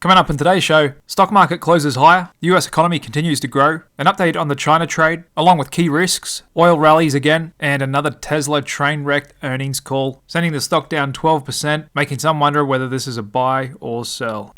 Coming up in today's show, stock market closes higher, the US economy continues to grow, an update on the China trade, along with key risks, oil rallies again, and another Tesla train wrecked earnings call, sending the stock down 12%, making some wonder whether this is a buy or sell.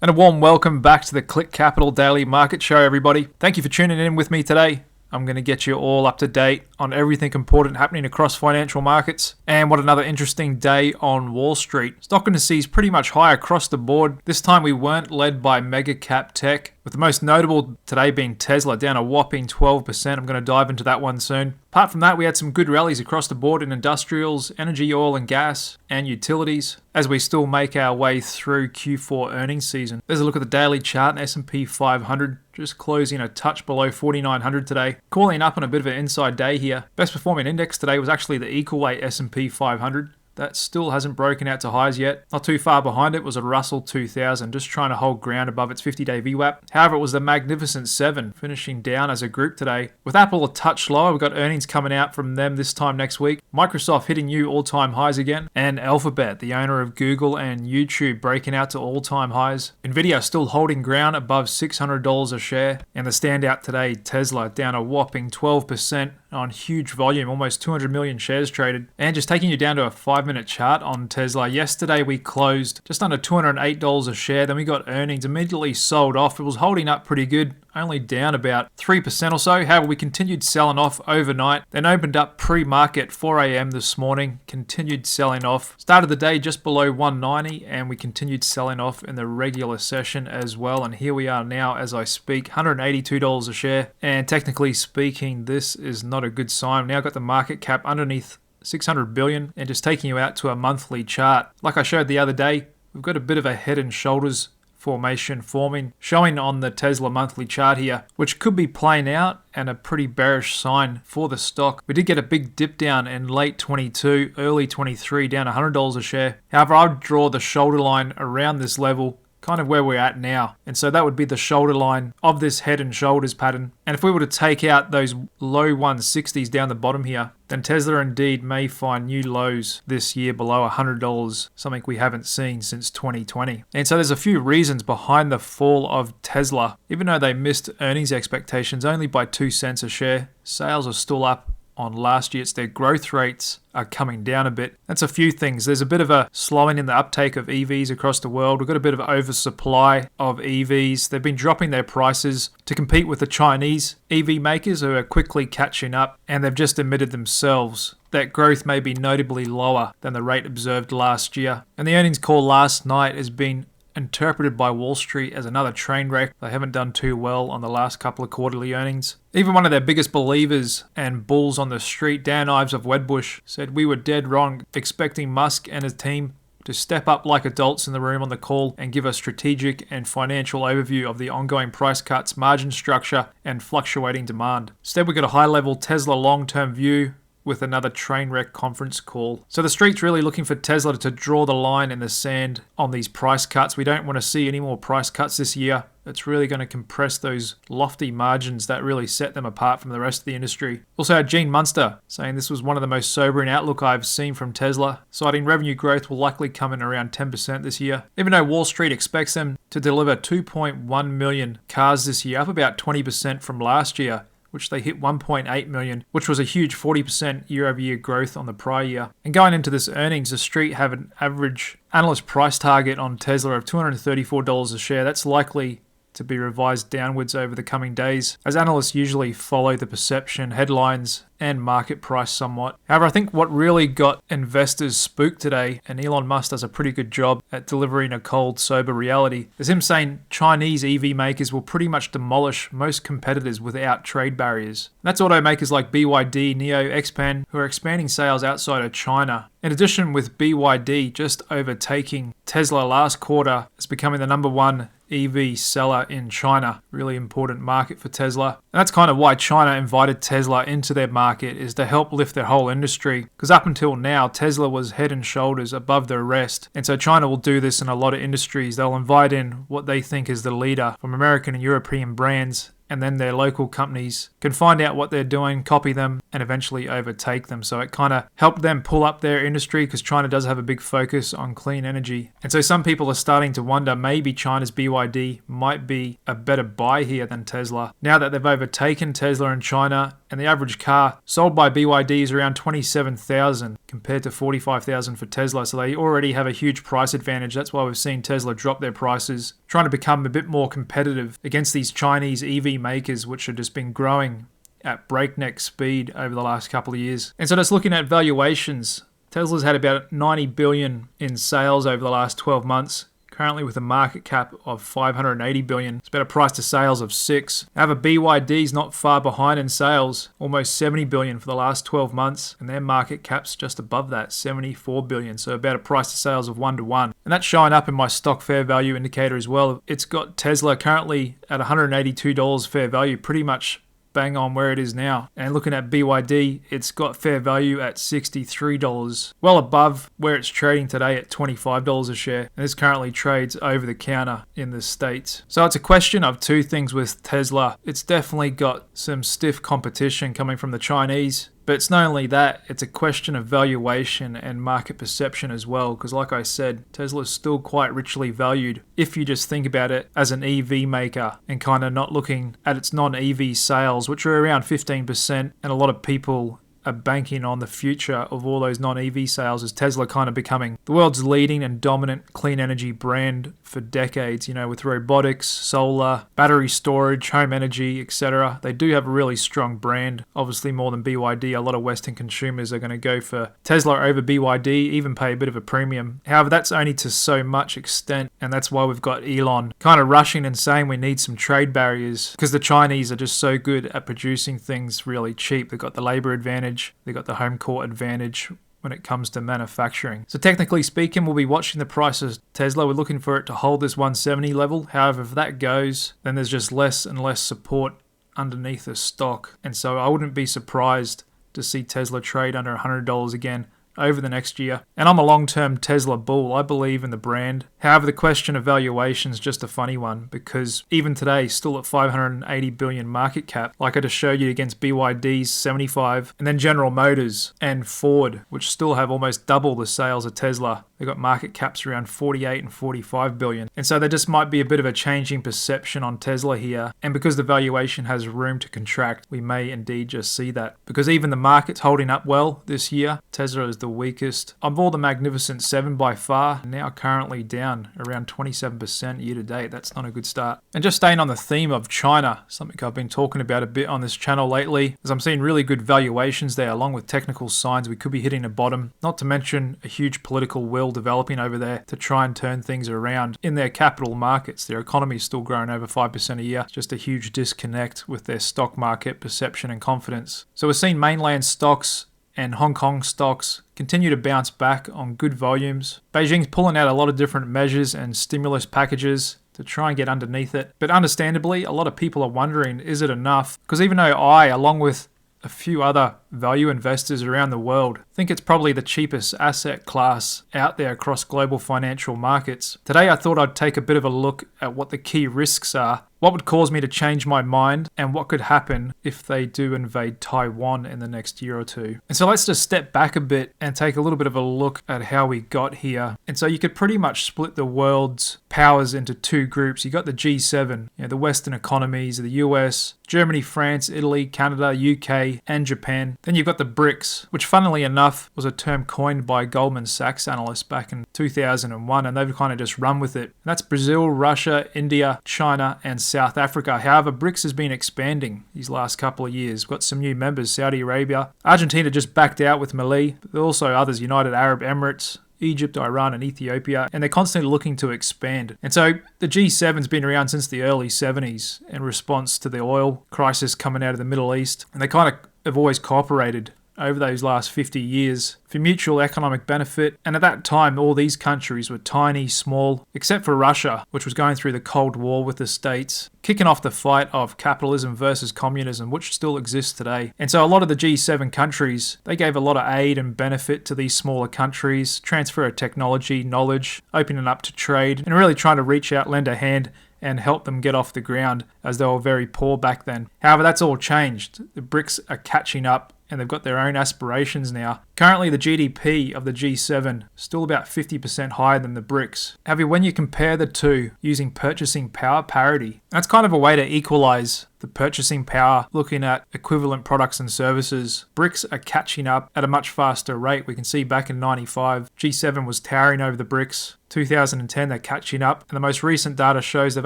And a warm welcome back to the Click Capital Daily Market Show, everybody. Thank you for tuning in with me today. I'm going to get you all up to date on everything important happening across financial markets and what another interesting day on Wall Street. Stock indices pretty much high across the board. This time we weren't led by mega cap tech, with the most notable today being Tesla, down a whopping 12%. I'm going to dive into that one soon. Apart from that, we had some good rallies across the board in industrials, energy, oil and gas, and utilities as we still make our way through Q4 earnings season. There's a look at the daily chart. S&P 500 just closing a touch below 4,900 today, calling up on a bit of an inside day here. Best performing index today was actually the equal weight S&P 500. That still hasn't broken out to highs yet. Not too far behind it was a Russell 2000, just trying to hold ground above its 50-day VWAP. However, it was the Magnificent 7 finishing down as a group today. With Apple a touch lower, we've got earnings coming out from them this time next week. Microsoft hitting new all-time highs again. And Alphabet, the owner of Google and YouTube, breaking out to all-time highs. NVDA still holding ground above $600 a share. And the standout today, Tesla, down a whopping 12%. On huge volume, almost 200 million shares traded. And just taking you down to a 5-minute chart on Tesla. Yesterday we closed just under $208 a share. Then we got earnings, immediately sold off. It was holding up pretty good, only down about 3% or so. However, we continued selling off overnight. Then opened up pre-market 4 a.m. this morning, continued selling off. Started the day just below 190 and we continued selling off in the regular session as well. And here we are now as I speak, $182 a share. And technically speaking, this is not a good sign. Now got the market cap underneath 600 billion and just taking you out to a monthly chart. Like I showed the other day, we've got a bit of a head and shoulders formation forming, showing on the Tesla monthly chart here, which could be playing out and a pretty bearish sign for the stock. We did get a big dip down in late 22, early 23, down $100 a share. However, I would draw the shoulder line around this level, kind of where we're at now. And so that would be the shoulder line of this head and shoulders pattern. And if we were to take out those low 160s down the bottom here, then Tesla indeed may find new lows this year below $100, something we haven't seen since 2020. And so there's a few reasons behind the fall of Tesla. Even though they missed earnings expectations only by 2 cents a share, sales are still up on last year. It's their growth rates are coming down a bit. That's a few things. There's a bit of a slowing in the uptake of EVs across the world. We've got a bit of oversupply of EVs. They've been dropping their prices to compete with the Chinese EV makers who are quickly catching up, and they've just admitted themselves that growth may be notably lower than the rate observed last year. And the earnings call last night has been interpreted by Wall Street as another train wreck. They haven't done too well on the last couple of quarterly earnings. Even one of their biggest believers and bulls on the street, Dan Ives of Wedbush, said we were dead wrong expecting Musk and his team to step up like adults in the room on the call and give a strategic and financial overview of the ongoing price cuts, margin structure, and fluctuating demand. Instead, we got a high-level Tesla long-term view with another train wreck conference call. So the street's really looking for Tesla to draw the line in the sand on these price cuts. We don't want to see any more price cuts this year. It's really going to compress those lofty margins that really set them apart from the rest of the industry. Also had Gene Munster saying this was one of the most sobering outlook I've seen from Tesla, citing revenue growth will likely come in around 10% this year. Even though Wall Street expects them to deliver 2.1 million cars this year, up about 20% from last year, which they hit 1.8 million, which was a huge 40% year-over-year growth on the prior year. And going into this earnings, the street have an average analyst price target on Tesla of $234 a share. That's likely to be revised downwards over the coming days, as analysts usually follow the perception, headlines, and market price somewhat. However, I think what really got investors spooked today, and Elon Musk does a pretty good job at delivering a cold, sober reality, is him saying Chinese EV makers will pretty much demolish most competitors without trade barriers. And that's automakers like BYD, NIO, XPeng, who are expanding sales outside of China. In addition, with BYD just overtaking Tesla last quarter as becoming the number one EV seller in China. Really important market for Tesla. And that's kind of why China invited Tesla into their market, is to help lift their whole industry. Because up until now, Tesla was head and shoulders above the rest. And so China will do this in a lot of industries. They'll invite in what they think is the leader from American and European brands and then their local companies can find out what they're doing, copy them, and eventually overtake them. So it kind of helped them pull up their industry because China does have a big focus on clean energy. And so some people are starting to wonder maybe China's BYD might be a better buy here than Tesla. Now that they've overtaken Tesla in China, and the average car sold by BYD is around 27,000 compared to 45,000 for Tesla. So they already have a huge price advantage. That's why we've seen Tesla drop their prices, trying to become a bit more competitive against these Chinese EV makers, which have just been growing at breakneck speed over the last couple of years. And so just looking at valuations, Tesla's had about 90 billion in sales over the last 12 months. Currently with a market cap of 580 billion. It's about a price to sales of 6. However, BYD's not far behind in sales, almost 70 billion for the last 12 months, and their market cap's just above that, 74 billion. So about a price to sales of 1 to 1. And that's showing up in my stock fair value indicator as well. It's got Tesla currently at $182 fair value, pretty much bang on where it is now. And looking at BYD, it's got fair value at $63, well above where it's trading today at $25 a share. And this currently trades over the counter in the States. So it's a question of two things with Tesla. It's definitely got some stiff competition coming from the Chinese. But it's not only that, it's a question of valuation and market perception as well. Because like I said, Tesla is still quite richly valued if you just think about it as an EV maker and kind of not looking at its non-EV sales, which are around 15%. And a lot of people are banking on the future of all those non-EV sales as Tesla kind of becoming the world's leading and dominant clean energy brand for decades, you know, with robotics, solar, battery storage, home energy, etc. They do have a really strong brand, obviously more than BYD. A lot of Western consumers are going to go for Tesla over BYD, even pay a bit of a premium. However, that's only to so much extent, and that's why we've got Elon kind of rushing and saying we need some trade barriers because the Chinese are just so good at producing things really cheap. They've got the labor advantage. They've got the home court advantage when it comes to manufacturing. So technically speaking, we'll be watching the price of Tesla. We're looking for it to hold this 170 level. However, if that goes, then there's just less and less support underneath the stock. And so I wouldn't be surprised to see Tesla trade under $100 again over the next year. And I'm a long-term Tesla bull. I believe in the brand. However, the question of valuation is just a funny one because even today, still at 580 billion market cap, like I just showed you against BYD's 75, and then General Motors and Ford, which still have almost double the sales of Tesla. They've got market caps around 48 and 45 billion. And so there just might be a bit of a changing perception on Tesla here. And because the valuation has room to contract, we may indeed just see that. Because even the market's holding up well this year. Tesla is the weakest of all the Magnificent 7 by far, now currently down around 27% year to date. That's not a good start. And just staying on the theme of China, something I've been talking about a bit on this channel lately, as I'm seeing really good valuations there along with technical signs we could be hitting a bottom, not to mention a huge political will developing over there to try and turn things around in their capital markets. Their economy is still growing over 5% a year. Just a huge disconnect with their stock market perception and confidence. So we're seeing mainland stocks and Hong Kong stocks continue to bounce back on good volumes. Beijing's pulling out a lot of different measures and stimulus packages to try and get underneath it. But understandably, a lot of people are wondering, is it enough? Because even though I, along with a few other value investors around the world, think it's probably the cheapest asset class out there across global financial markets. Today I thought I'd take a bit of a look at what the key risks are, what would cause me to change my mind, and what could happen if they do invade Taiwan in the next year or two. And so let's just step back a bit and take a little bit of a look at how we got here. And so you could pretty much split the world's powers into two groups. You got the G7, the Western economies, the US, Germany, France, Italy, Canada, UK, and Japan. Then you've got the BRICS, which funnily enough was a term coined by Goldman Sachs analysts back in 2001, and they've kind of just run with it. And that's Brazil, Russia, India, China, and South Africa. However, BRICS has been expanding these last couple of years. We've got some new members, Saudi Arabia. Argentina just backed out with Mali, but there are also others, United Arab Emirates, Egypt, Iran, and Ethiopia, and they're constantly looking to expand. And so the G7's been around since the early 70s in response to the oil crisis coming out of the Middle East, and they kind of have always cooperated over those last 50 years for mutual economic benefit. And at that time, all these countries were tiny, small, except for Russia, which was going through the Cold War with the States, kicking off the fight of capitalism versus communism, which still exists today. And so a lot of the G7 countries, they gave a lot of aid and benefit to these smaller countries, transfer of technology, knowledge, opening up to trade, and really trying to reach out, lend a hand, and help them get off the ground, as they were very poor back then. However, that's all changed. The BRICS are catching up and they've got their own aspirations now. Currently, the GDP of the G7 still about 50% higher than the BRICS. However, when you compare the two using purchasing power parity, that's kind of a way to equalize the purchasing power looking at equivalent products and services. BRICS are catching up at a much faster rate. We can see back in 95, G7 was towering over the BRICS. 2010, they're catching up, and the most recent data shows they've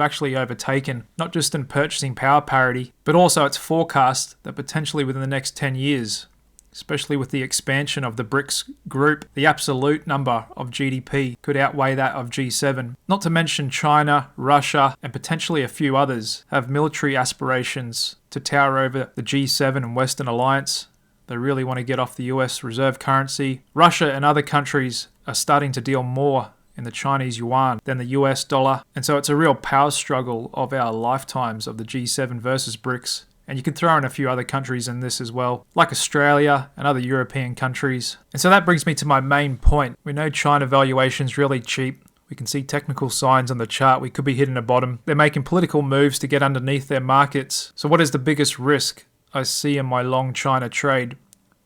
actually overtaken, not just in purchasing power parity, but also it's forecast that potentially within the next 10 years, especially with the expansion of the BRICS group, the absolute number of GDP could outweigh that of G7. Not to mention China, Russia, and potentially a few others have military aspirations to tower over the G7 and Western Alliance. They really want to get off the US reserve currency. Russia and other countries are starting to deal more in the Chinese yuan than the US dollar. And so it's a real power struggle of our lifetimes of the G7 versus BRICS. And you can throw in a few other countries in this as well, like Australia and other European countries. And so that brings me to my main point. We know China valuation's really cheap. We can see technical signs on the chart. We could be hitting a bottom. They're making political moves to get underneath their markets. So what is the biggest risk I see in my long China trade?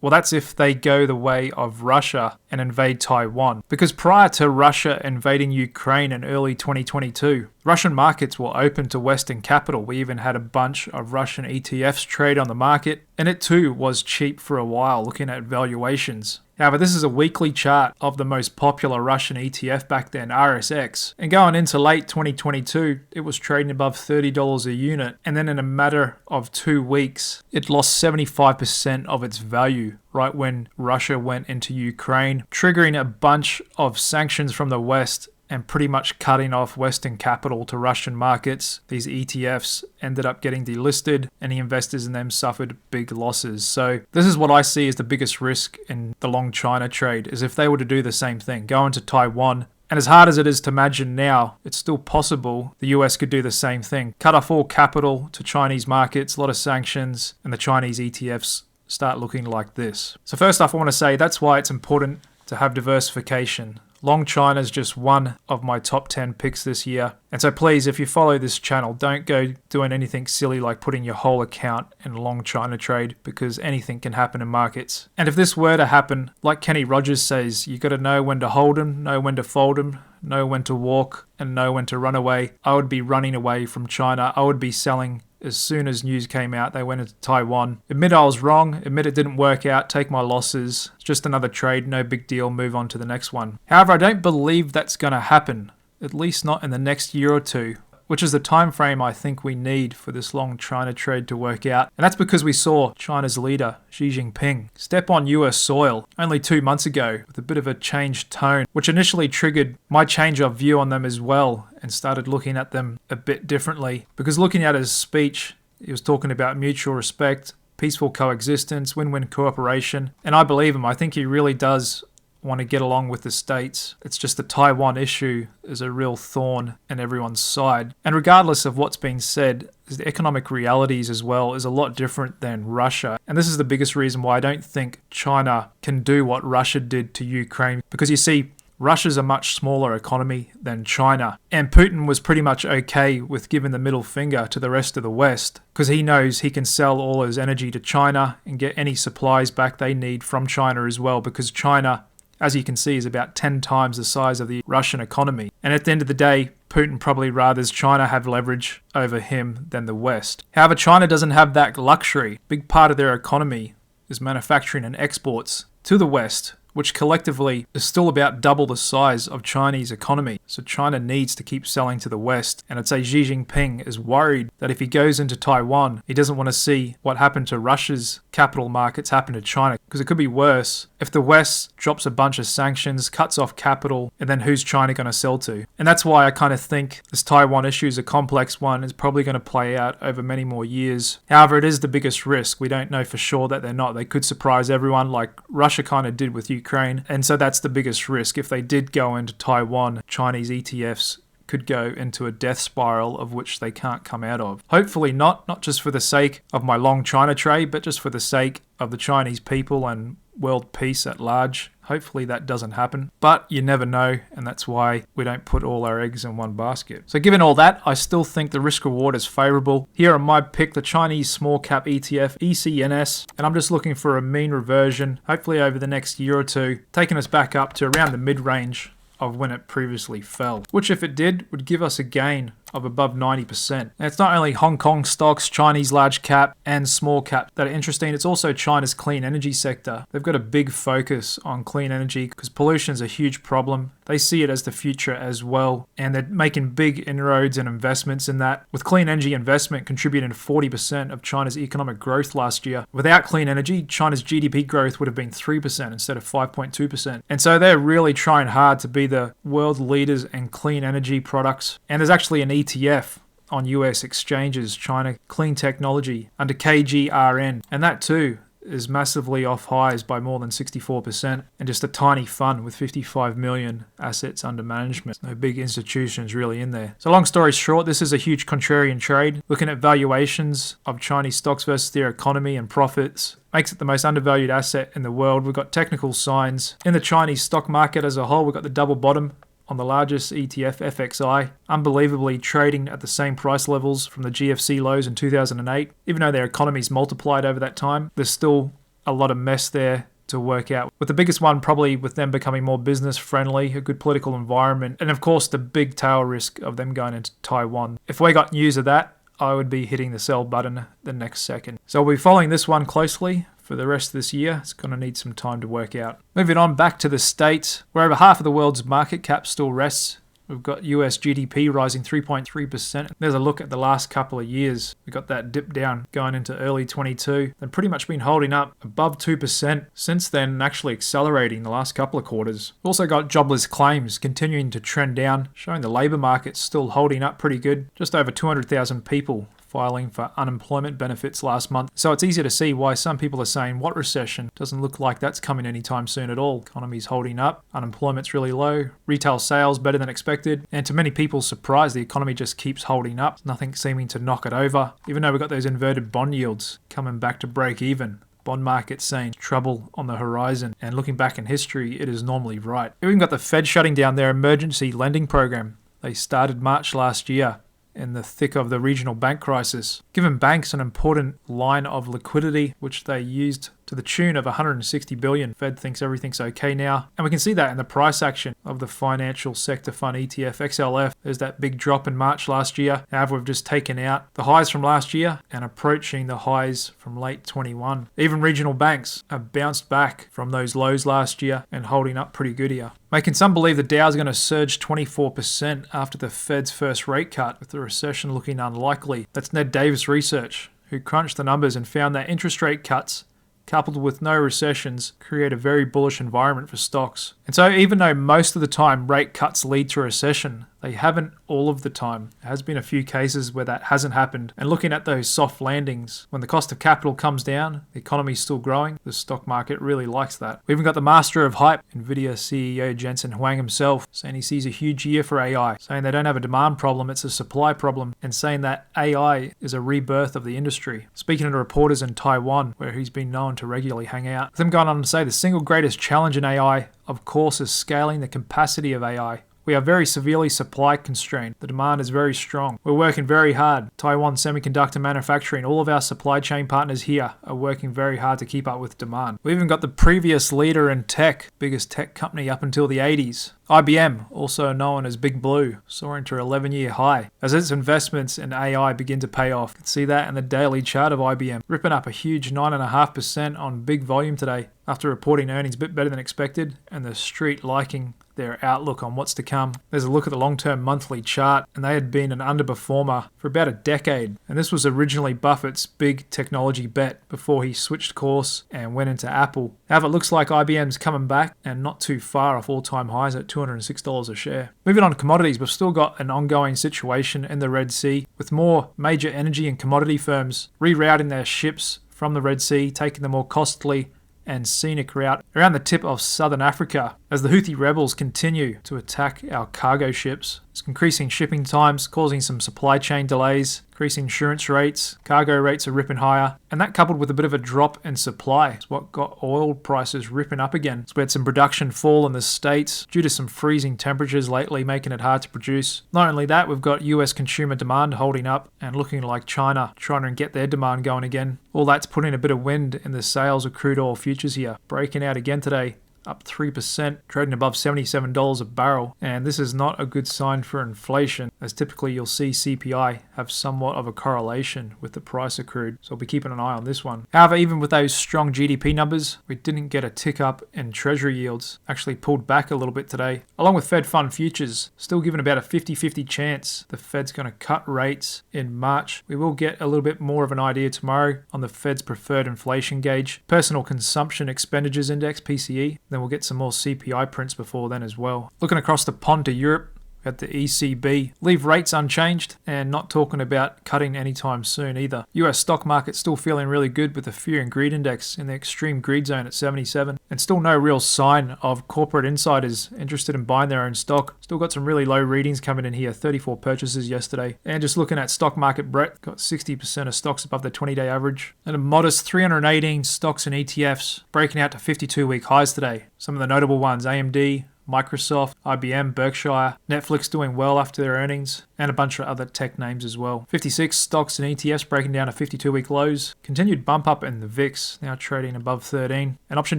Well, that's if they go the way of Russia and invade Taiwan. Because prior to Russia invading Ukraine in early 2022, Russian markets were open to Western capital. We even had a bunch of Russian ETFs trade on the market, and it too was cheap for a while, looking at valuations. However, this is a weekly chart of the most popular Russian ETF back then, RSX. And going into late 2022, it was trading above $30 a unit. And then in a matter of 2 weeks, it lost 75% of its value right when Russia went into Ukraine, triggering a bunch of sanctions from the West and pretty much cutting off Western capital to Russian markets. These ETFs ended up getting delisted and the investors in them suffered big losses. So this is what I see as the biggest risk in the long China trade, is if they were to do the same thing, go into Taiwan. And as hard as it is to imagine now, it's still possible the US could do the same thing. Cut off all capital to Chinese markets, a lot of sanctions, and the Chinese ETFs start looking like this. So first off, I want to say that's why it's important to have diversification. Long China is just one of my top 10 picks this year. And so please, if you follow this channel, don't go doing anything silly like putting your whole account in a long China trade, because anything can happen in markets. And if this were to happen, like Kenny Rogers says, you got to know when to hold them, know when to fold them, know when to walk, and know when to run away. I would be running away from China. I would be selling as soon as news came out they went into Taiwan. Admit I was wrong, admit it didn't work out, take my losses. It's just another trade, no big deal, move on to the next one. However, I don't believe that's going to happen, at least not in the next year or two, which is the time frame I think we need for this long China trade to work out. And that's because we saw China's leader, Xi Jinping, step on US soil only 2 months ago with a bit of a changed tone, which initially triggered my change of view on them as well and started looking at them a bit differently. Because looking at his speech, he was talking about mutual respect, peaceful coexistence, win-win cooperation, and I believe him. I think he really does want to get along with the states. It's just the Taiwan issue is a real thorn in everyone's side. And regardless of what's been said, the economic realities as well is a lot different than Russia. And this is the biggest reason why I don't think China can do what Russia did to Ukraine. Because you see, Russia's a much smaller economy than China. And Putin was pretty much okay with giving the middle finger to the rest of the West, because he knows he can sell all his energy to China and get any supplies back they need from China as well, because China, as you can see, is about 10 times the size of the Russian economy. And at the end of the day, Putin probably rathers China have leverage over him than the West. However, China doesn't have that luxury. Big part of their economy is manufacturing and exports to the West, which collectively is still about double the size of Chinese economy. So China needs to keep selling to the West. And I'd say Xi Jinping is worried that if he goes into Taiwan, he doesn't want to see what happened to Russia's capital markets happen to China, because it could be worse if the West drops a bunch of sanctions, cuts off capital, and then who's China going to sell to? And that's why I kind of think this Taiwan issue is a complex one. It's probably going to play out over many more years. However, it is the biggest risk. We don't know for sure that they're not. They could surprise everyone like Russia kind of did with Ukraine. And so that's the biggest risk. If they did go into Taiwan, Chinese ETFs could go into a death spiral of which they can't come out of. Hopefully not just for the sake of my long China trade, but just for the sake of the Chinese people and world peace at large. Hopefully that doesn't happen, but you never know, and that's why we don't put all our eggs in one basket. So given all that, I still think the risk reward is favorable. Here on my pick, the Chinese small cap ETF ECNS, and I'm just looking for a mean reversion, hopefully over the next year or two, taking us back up to around the mid-range of when it previously fell, which if it did, would give us a gain of above 90%. And it's not only Hong Kong stocks, Chinese large cap and small cap that are interesting, it's also China's clean energy sector. They've got a big focus on clean energy because pollution is a huge problem. They see it as the future as well, and they're making big inroads and investments in that, with clean energy investment contributing to 40% of China's economic growth last year. Without clean energy, China's GDP growth would have been 3% instead of 5.2%. And so they're really trying hard to be the world leaders in clean energy products. And there's actually an ETF on US exchanges, China Clean Technology, under KGRN, and that too is massively off highs by more than 64%, and just a tiny fund with 55 million assets under management. No big institutions really in there. So long story short, this is a huge contrarian trade. Looking at valuations of Chinese stocks versus their economy and profits makes it the most undervalued asset in the world. We've got technical signs. In the Chinese stock market as a whole, we've got the double bottom on the largest ETF, FXI, unbelievably trading at the same price levels from the GFC lows in 2008. Even though their economy's multiplied over that time, there's still a lot of mess there to work out. With the biggest one probably with them becoming more business friendly, a good political environment, and of course the big tail risk of them going into Taiwan. If we got news of that, I would be hitting the sell button the next second. So we'll be following this one closely for the rest of this year. It's going to need some time to work out. Moving on back to the States, where over half of the world's market cap still rests. We've got US GDP rising 3.3%. There's a look at the last couple of years. We got that dip down going into early 22, and pretty much been holding up above 2% since then, actually accelerating the last couple of quarters. We've also got jobless claims continuing to trend down, showing the labour market still holding up pretty good. Just over 200,000 people filing for unemployment benefits last month. So it's easy to see why some people are saying, what recession? Doesn't look like that's coming anytime soon at all. Economy's holding up, unemployment's really low, retail sales better than expected, and to many people's surprise, the economy just keeps holding up. Nothing seeming to knock it over, even though we've got those inverted bond yields coming back to break even. Bond market saying trouble on the horizon, and looking back in history, it is normally right. We've even got the Fed shutting down their emergency lending program. They started March last year, in the thick of the regional bank crisis, giving banks an important line of liquidity, which they used to the tune of 160 billion. Fed thinks everything's okay now. And we can see that in the price action of the financial sector fund ETF XLF. There's that big drop in March last year. However, we've just taken out the highs from last year and approaching the highs from late 21. Even regional banks have bounced back from those lows last year and holding up pretty good here, making some believe the Dow is going to surge 24% after the Fed's first rate cut, with the recession looking unlikely. That's Ned Davis Research, who crunched the numbers and found that interest rate cuts coupled with no recessions create a very bullish environment for stocks. And so even though most of the time rate cuts lead to a recession, they haven't all of the time. There has been a few cases where that hasn't happened. And looking at those soft landings, when the cost of capital comes down, the economy is still growing, the stock market really likes that. We even got the master of hype, NVDA CEO Jensen Huang himself, saying he sees a huge year for AI, saying they don't have a demand problem, it's a supply problem, and saying that AI is a rebirth of the industry. Speaking to reporters in Taiwan, where he's been known to regularly hang out, with him going on to say the single greatest challenge in AI, of course, is scaling the capacity of AI. We are very severely supply constrained. The demand is very strong. We're working very hard. Taiwan Semiconductor Manufacturing, all of our supply chain partners here are working very hard to keep up with demand. We even got the previous leader in tech, biggest tech company up until the 80s. IBM, also known as Big Blue, soaring to an 11-year high as its investments in AI begin to pay off. You can see that in the daily chart of IBM, ripping up a huge 9.5% on big volume today after reporting earnings a bit better than expected and the street liking their outlook on what's to come. There's a look at the long-term monthly chart, and they had been an underperformer for about a decade. And this was originally Buffett's big technology bet before he switched course and went into Apple. However, it looks like IBM's coming back and not too far off all-time highs at $206 a share. Moving on to commodities, we've still got an ongoing situation in the Red Sea, with more major energy and commodity firms rerouting their ships from the Red Sea, taking the more costly and scenic route around the tip of southern Africa as the Houthi rebels continue to attack our cargo ships. It's increasing shipping times, causing some supply chain delays, Increased insurance rates, cargo rates are ripping higher, and that coupled with a bit of a drop in supply is what got oil prices ripping up again. So we had some production fall in the States due to some freezing temperatures lately, making it hard to produce. Not only that, we've got US consumer demand holding up and looking like China trying to get their demand going again. All that's putting a bit of wind in the sales of crude oil futures here, breaking out again today, up 3%, trading above $77 a barrel. And this is not a good sign for inflation, as typically you'll see CPI have somewhat of a correlation with the price of crude. So we'll be keeping an eye on this one. However, even with those strong GDP numbers, we didn't get a tick up in treasury yields. Actually pulled back a little bit today. Along with Fed fund futures, still given about a 50-50 chance the Fed's going to cut rates in March. We will get a little bit more of an idea tomorrow on the Fed's preferred inflation gauge, personal consumption expenditures index, PCE. Then we'll get some more CPI prints before then as well. Looking across the pond to Europe, at the ECB, leave rates unchanged and not talking about cutting anytime soon either. US stock market still feeling really good with the fear and greed index in the extreme greed zone at 77, and still no real sign of corporate insiders interested in buying their own stock. Still got some really low readings coming in here, 34 purchases yesterday. And just looking at stock market breadth, got 60% of stocks above the 20-day average, and a modest 318 stocks and ETFs breaking out to 52-week highs today. Some of the notable ones: AMD, Microsoft, IBM, Berkshire, Netflix doing well after their earnings, and a bunch of other tech names as well. 56 stocks and ETFs breaking down to 52-week lows. Continued bump up in the VIX, now trading above 13. And option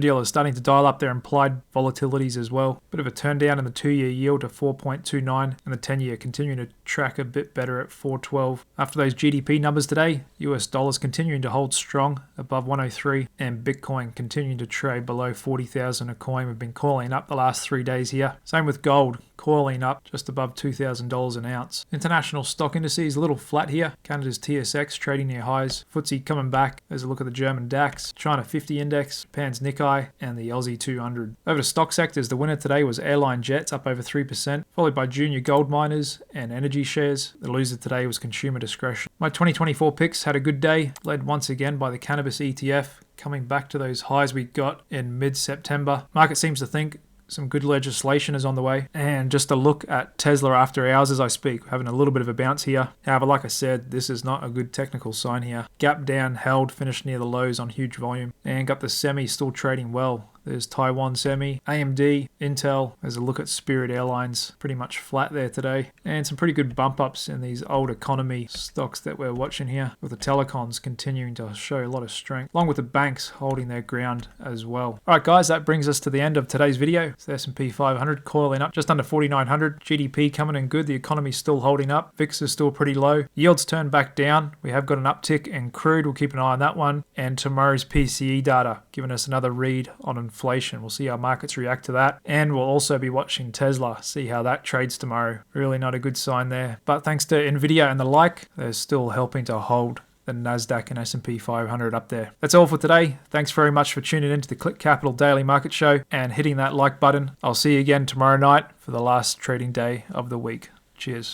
dealers starting to dial up their implied volatilities as well. Bit of a turn down in the 2-year yield to 4.29, and the 10-year continuing to track a bit better at 4.12. After those GDP numbers today, US dollars continuing to hold strong above 103, and Bitcoin continuing to trade below 40,000 a coin. We've been calling up the last 3 days here. Same with gold, coiling up just above $2,000 an ounce. International stock indices a little flat here. Canada's TSX trading near highs. FTSE coming back. There's a look at the German DAX, China 50 index, Japan's Nikkei, and the Aussie 200. Over to stock sectors, the winner today was airline jets, up over 3%, followed by junior gold miners and energy shares. The loser today was consumer discretion. My 2024 picks had a good day, led once again by the cannabis ETF, coming back to those highs we got in mid-September. Market seems to think some good legislation is on the way. And just a look at Tesla after hours as I speak, having a little bit of a bounce here. However, like I said, this is not a good technical sign here. Gap down, held, finished near the lows on huge volume, and got the semi still trading well. There's Taiwan Semi, AMD, Intel. There's a look at Spirit Airlines, pretty much flat there today. And some pretty good bump ups in these old economy stocks that we're watching here, with the telecoms continuing to show a lot of strength, along with the banks holding their ground as well. Alright guys, that brings us to the end of today's video. So the S&P 500 coiling up just under 4,900. GDP coming in good, the economy's still holding up. VIX is still pretty low. Yields turned back down. We have got an uptick in crude, we'll keep an eye on that one. And tomorrow's PCE data, giving us another read on inflation. We'll see how markets react to that, and we'll also be watching Tesla, see how that trades tomorrow. Really not a good sign there, but thanks to NVIDIA and the like, they're still helping to hold the Nasdaq and S&P 500 up there. That's all for today. Thanks very much for tuning in to the Click Capital Daily Market Show and hitting that like button. I'll see you again tomorrow night for the last trading day of the week. Cheers.